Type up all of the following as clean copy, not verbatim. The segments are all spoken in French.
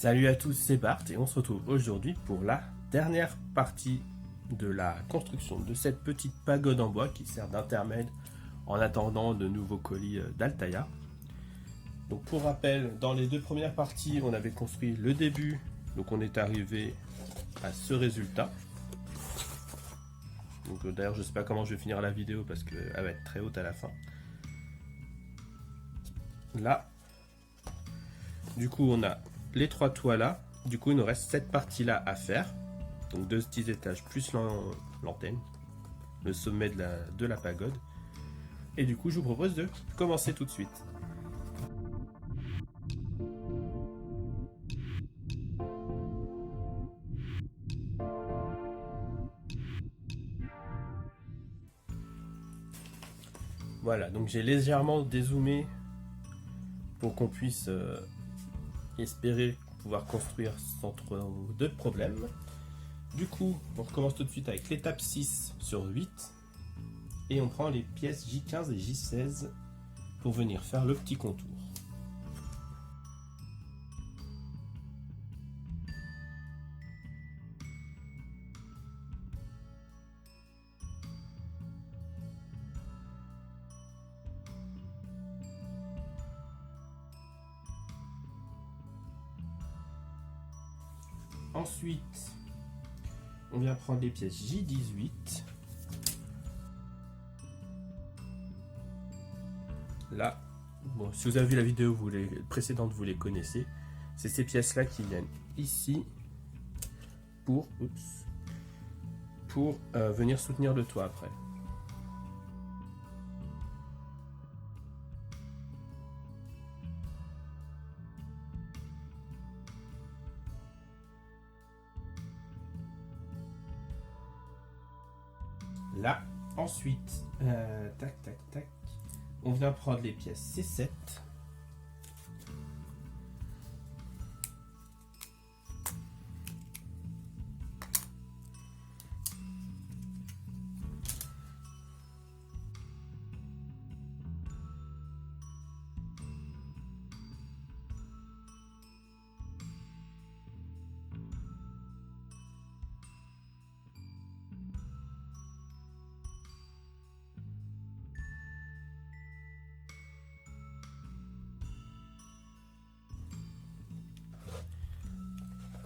Salut à tous, c'est Bart et on se retrouve aujourd'hui pour la dernière partie de la construction de cette petite pagode en bois qui sert d'intermède en attendant de nouveaux colis d'Altaïa. Donc pour rappel, dans les deux premières parties, on avait construit le début, donc on est arrivé à ce résultat. Donc d'ailleurs je sais pas comment je vais finir la vidéo parce qu'elle va être très haute à la fin. Là, du coup on a les trois toits là. Du coup il nous reste cette partie là à faire. Donc deux petits étages plus l'antenne, le sommet de la pagode. Et du coup je vous propose de commencer tout de suite. Voilà, donc j'ai légèrement dézoomé pour qu'on puisse espérer pouvoir construire sans trop de problèmes. Du coup, on recommence tout de suite avec l'étape 6 sur 8 et on prend les pièces J15 et J16 pour venir faire le petit contour. Ensuite, on vient prendre les pièces J18. Là, bon, si vous avez vu la vidéo précédente, vous les connaissez. C'est ces pièces-là qui viennent ici pour venir soutenir le toit après. Là, ensuite, tac, tac, tac, on vient prendre les pièces C7.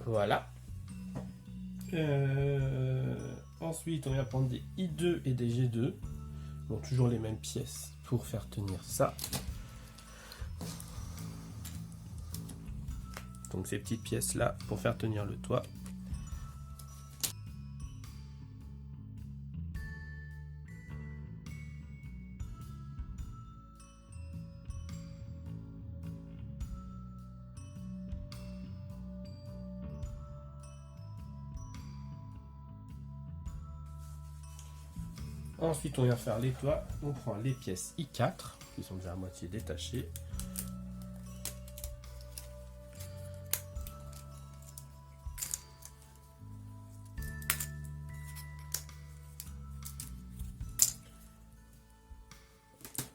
Voilà. Ensuite, on vient prendre des I2 et des G2. Bon, toujours les mêmes pièces pour faire tenir ça. Donc ces petites pièces là pour faire tenir le toit. Ensuite, on vient faire les toits. On prend les pièces I4 qui sont déjà à moitié détachées.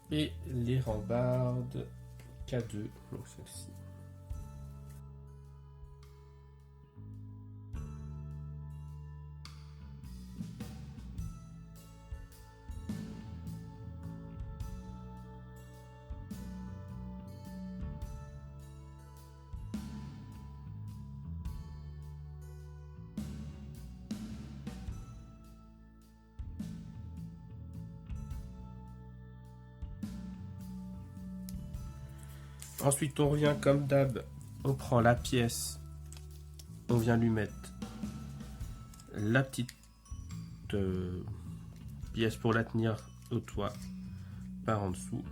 Et les rambardes K2, donc celle-ci. Ensuite, on revient comme d'hab, on prend la pièce, on vient lui mettre la petite pièce pour la tenir au toit par en dessous.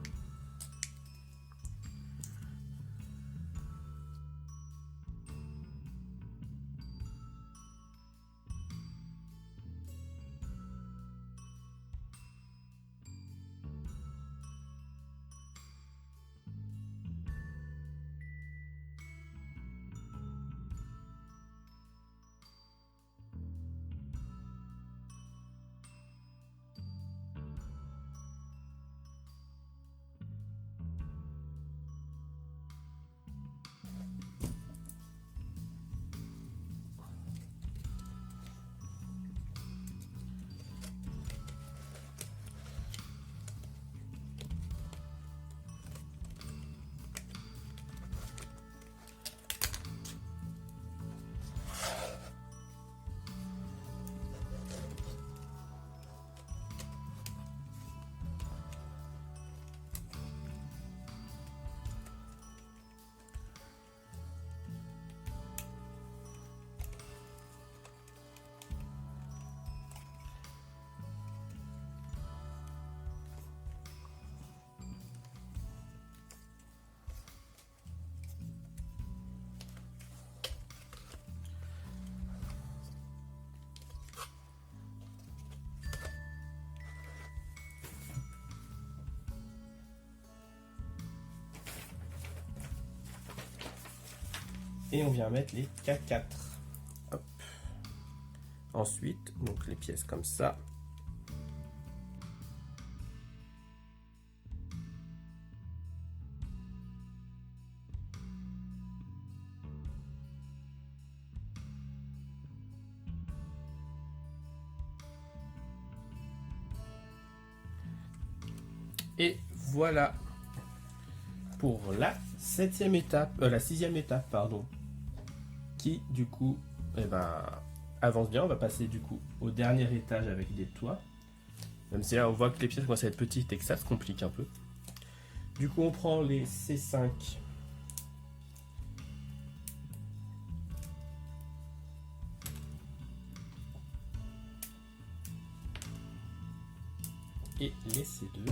Et on vient mettre les K4. Hop. Ensuite, donc les pièces comme ça. Et voilà pour la sixième étape, pardon, qui du coup avance bien. On va passer du coup au dernier étage avec des toits. Même si là on voit que les pièces commencent à être petites et que ça se complique un peu. Du coup on prend les C5 et les C2.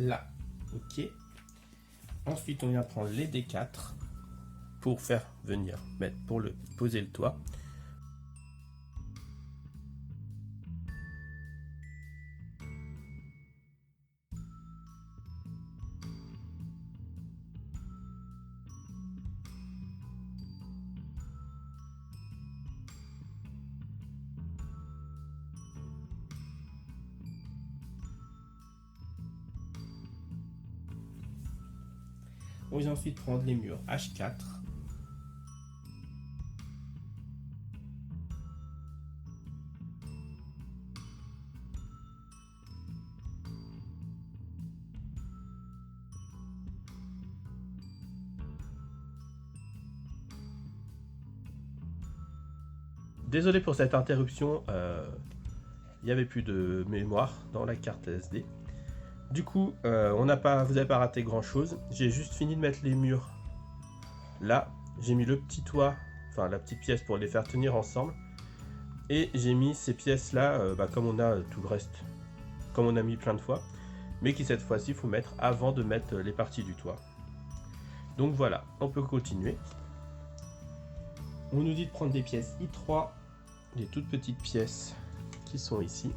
Là, ok. Ensuite, on vient prendre les D4 pour faire venir, pour poser le toit. On vient ensuite prendre les murs H4. Désolé pour cette interruption, il n'y avait plus de mémoire dans la carte SD. Du coup, vous n'avez pas raté grand chose. J'ai juste fini de mettre les murs là. J'ai mis le petit toit, enfin la petite pièce pour les faire tenir ensemble. Et j'ai mis ces pièces là, comme on a tout le reste, comme on a mis plein de fois. Mais qui cette fois-ci, il faut mettre avant de mettre les parties du toit. Donc voilà, on peut continuer. On nous dit de prendre des pièces I3, des toutes petites pièces qui sont ici.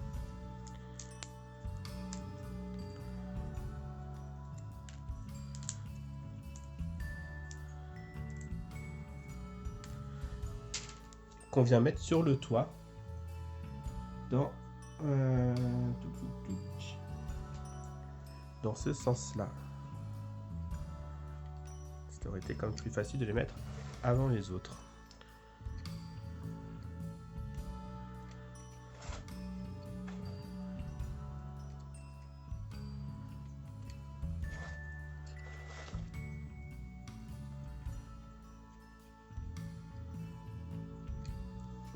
Qu'on vient mettre sur le toit dans ce sens-là. Ça aurait été comme plus facile de les mettre avant les autres.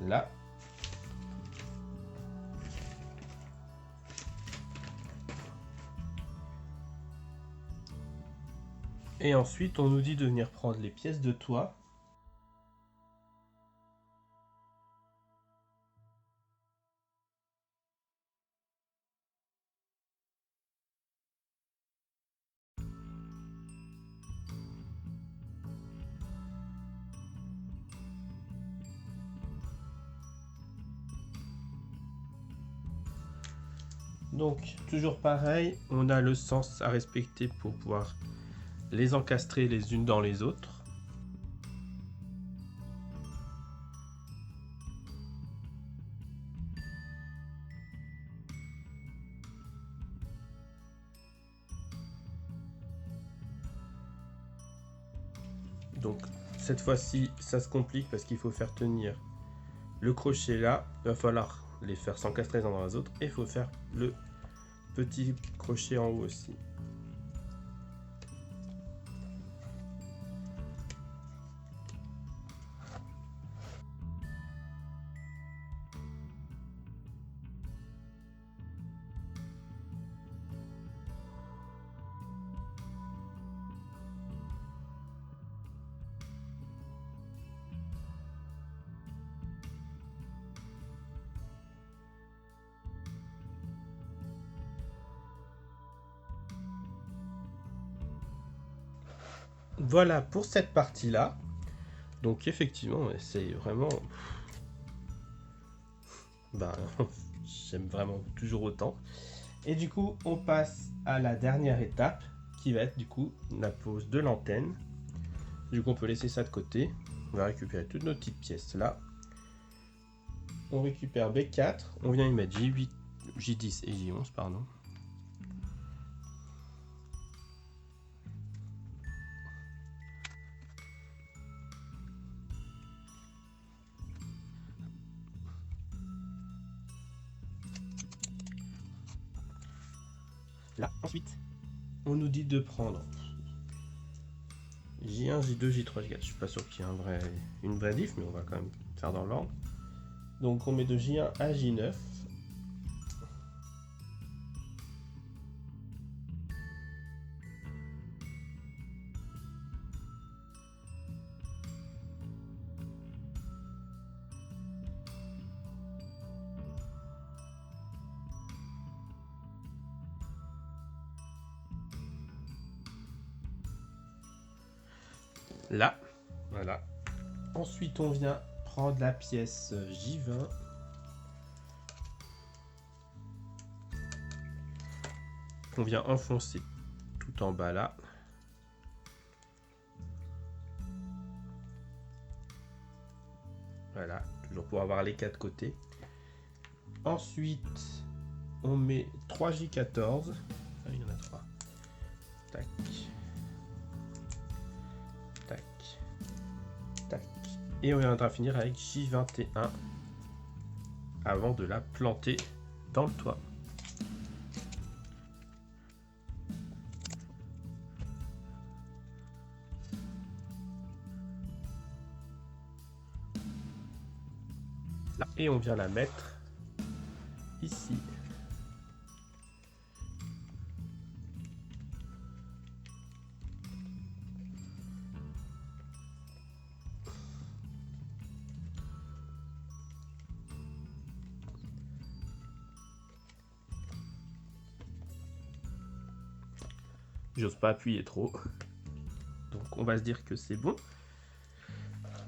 Là. Et ensuite, on nous dit de venir prendre les pièces de toit. Donc, toujours pareil, on a le sens à respecter pour pouvoir les encastrer les unes dans les autres. Donc cette fois-ci, ça se complique parce qu'il faut faire tenir le crochet là. Il va falloir les faire s'encastrer les uns dans les autres. Et il faut faire le petit crochet en haut aussi. Voilà pour cette partie-là. Donc effectivement, c'est vraiment... Ben, j'aime vraiment toujours autant. Et du coup, on passe à la dernière étape, qui va être du coup la pose de l'antenne. Du coup, on peut laisser ça de côté. On va récupérer toutes nos petites pièces là. On récupère B4. On vient y mettre J8, J10 et J11, pardon. Là, ensuite, on nous dit de prendre J1, J2, J3, J4. Je suis pas sûr qu'il y ait une vraie diff, mais on va quand même faire dans l'ordre. Donc on met de J1 à J9. Là, voilà. Ensuite, on vient prendre la pièce J20. On vient enfoncer tout en bas là. Voilà, toujours pour avoir les quatre côtés. Ensuite, on met 3 J14. Ah, il y en a 3. Tac. Tac. Tac. Et on viendra finir avec J21 avant de la planter dans le toit. Là. Et on vient la mettre ici. J'ose pas appuyer trop. Donc on va se dire que c'est bon.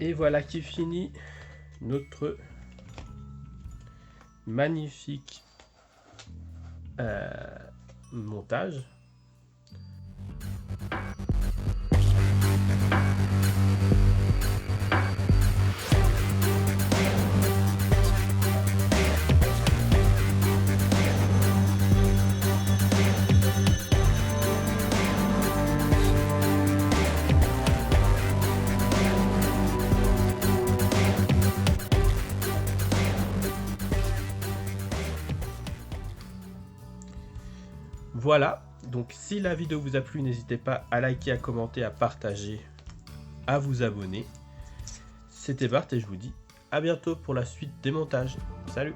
Et voilà qui finit notre magnifique montage. Voilà, donc si la vidéo vous a plu, n'hésitez pas à liker, à commenter, à partager, à vous abonner. C'était Bart et je vous dis à bientôt pour la suite des montages. Salut!